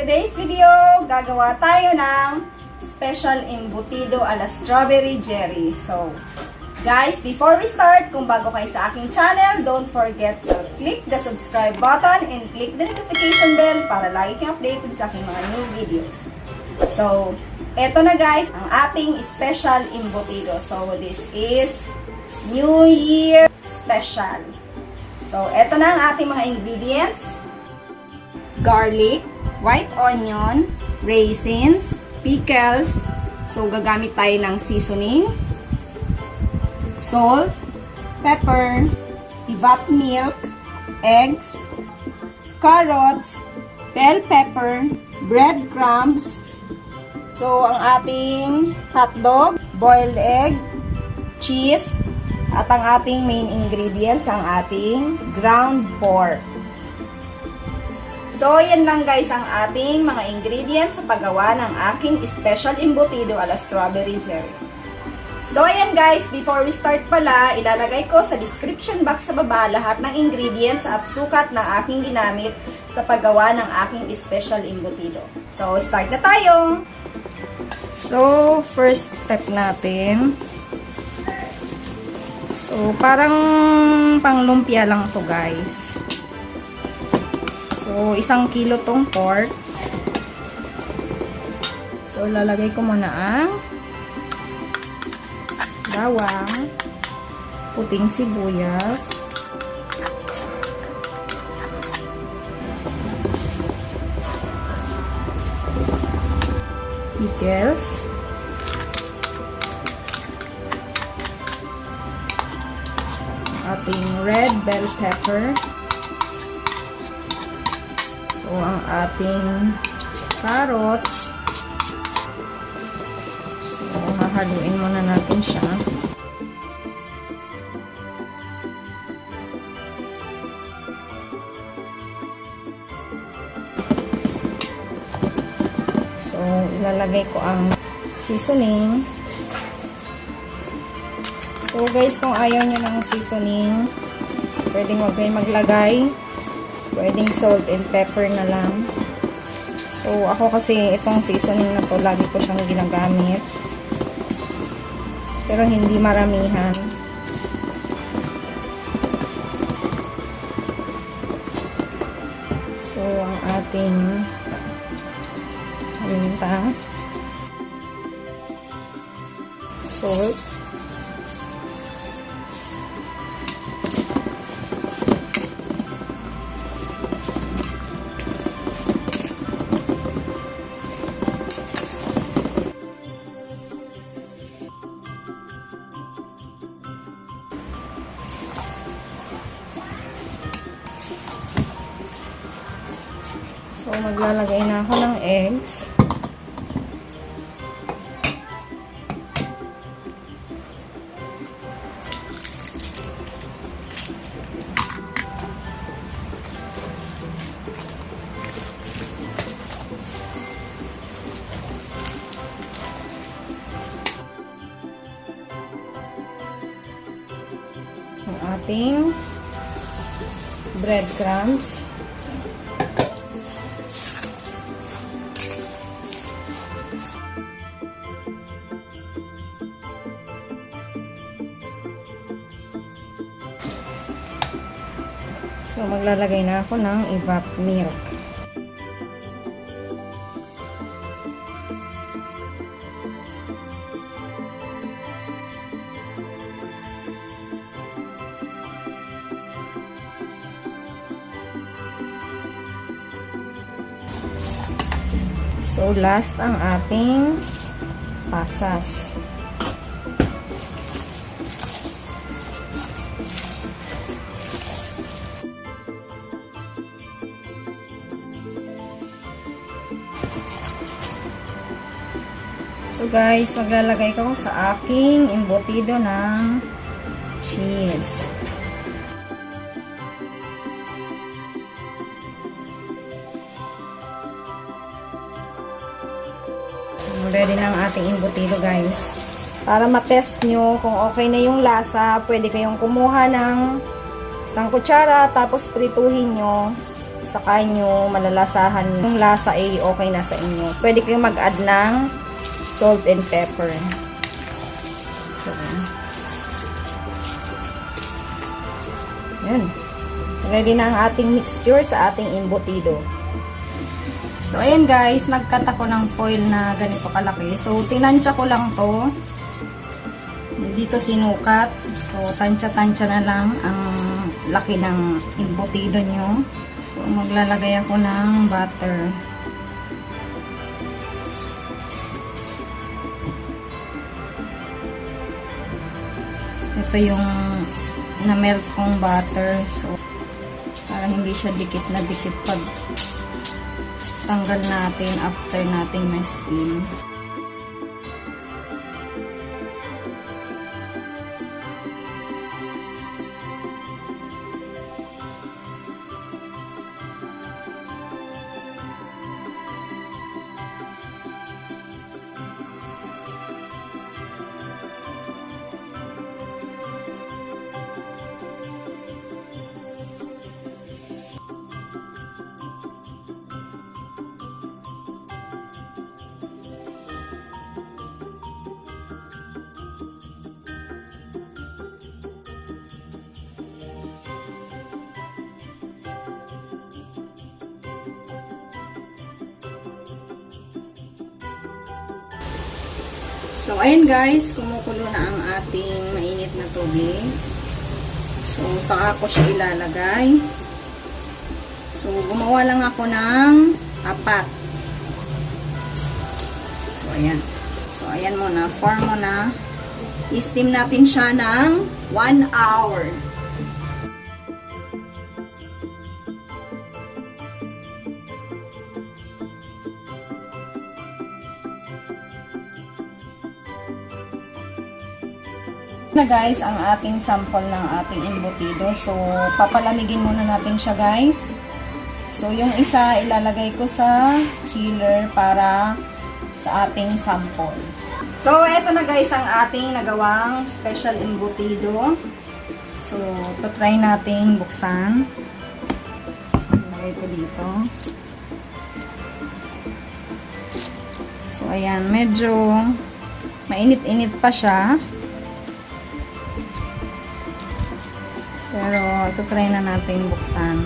Today's video, gagawa tayo ng special embutido ala Strawberry-Gery. So, guys, before we start, kung bago kayo sa aking channel, don't forget to click the subscribe button and click the notification bell para lagi kang updated sa aking mga new videos. So, eto na guys, ang ating special embutido. So, this is New Year special. So, eto na ang ating mga ingredients. Garlic, white onion, raisins, pickles. So, gagamit tayo ng seasoning, salt, pepper, evap milk, eggs, carrots, bell pepper, breadcrumbs. So, ang ating hotdog, boiled egg, cheese, at ang ating main ingredients, ang ating ground pork. So, yan lang guys ang ating mga ingredients sa paggawa ng aking special embutido ala Strawberry-Gery. So, ayan guys, before we start pala, ilalagay ko sa description box sa baba lahat ng ingredients at sukat na aking ginamit sa paggawa ng aking special embutido. So, start na tayo! So, first step natin. So, parang panglumpia lang to guys. So, 1 kilo tong pork. So, lalagay ko muna ang bawang, puting sibuyas, pickles, ating red bell pepper, o ang ating carrots. So, hahaluin muna natin siya. So, ilalagay ko ang seasoning. So, guys, kung ayaw nyo ng seasoning, pwedeng wag kayo maglagay. Pwedeng salt and pepper na lang. So, ako kasi itong seasoning na to, lagi ko siyang ginagamit. Pero hindi maramihan. So, ang ating paminta, salt, so, maglalagay na ako ng eggs. Ang ating breadcrumbs. So, maglalagay na ako ng evap milk. So, last ang ating pasas. So guys, maglalagay ko sa aking embutido ng cheese. Ready na ang ating embutido guys. Para matest nyo kung okay na yung lasa, pwede kayong kumuha ng isang kutsara tapos prituhin nyo. Saka nyo malalasahan yung lasa ay okay na sa inyo. Pwede kayong mag-add ng salt and pepper. So, yan. Ready na ang ating mixture sa ating embutido. So, ayan guys, nagkat ako ng foil na ganito kalaki. So, tinansya ko lang to. Dito sinukat. So, tansya-tansya na lang ang laki ng embutido nyo. So, maglalagay ako ng butter. Ito yung na-melt kong butter. So, para hindi siya dikit na dikit pag tanggal natin after nating ma-steam. So, ayan guys, kumukulo na ang ating mainit na tubig. So, saka ko siya ilalagay. So, gumawa lang ako ng apat. So, ayan. So, ayan muna. Form muna. I-steam natin siya ng 1 hour. Na guys, ang ating sample ng ating embutido. So, papalamigin muna natin siya guys. So, yung isa ilalagay ko sa chiller para sa ating sample. So, eto na guys ang ating nagawang special embutido. So, try natin buksan. Ilagay ko dito. So, ayan. Medyo mainit-init pa siya. Pero, ito try na natin buksan.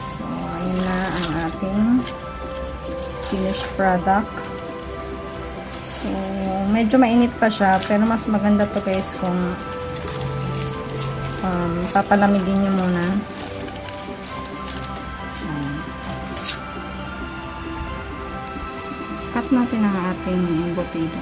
So, ayun na ang ating finished product. So, medyo mainit pa siya. Pero mas maganda to guys kung papalamigin nyo muna. Cut natin ang ating embutido.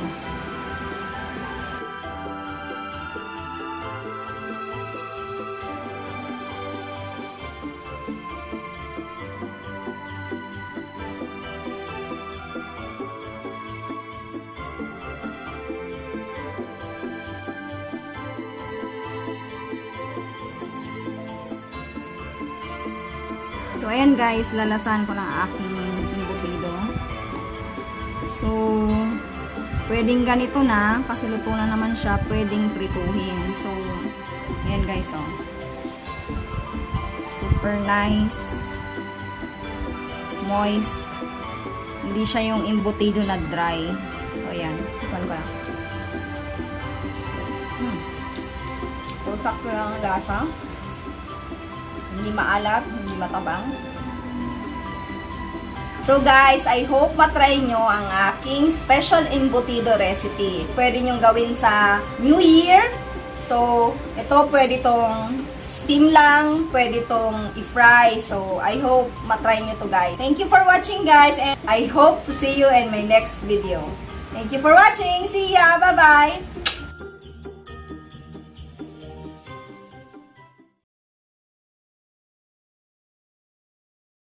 So, ayan guys, lalasan ko ng aking embutido. So, pwedeng ganito na, kasi luto na naman siya, pwedeng prituhin. So, ayan guys, oh. Super nice. Moist. Hindi siya yung embutido na dry. So, ayan. Ipan ko lang. So, sakto lang ang lasa. Hindi maalat, hindi matabang. So guys, I hope matry nyo ang aking special embutido recipe. Pwede nyong gawin sa New Year. So, ito pwede tong steam lang, pwede tong i-fry. So, I hope matry nyo to guys. Thank you for watching guys, and I hope to see you in my next video. Thank you for watching. See ya! Bye-bye!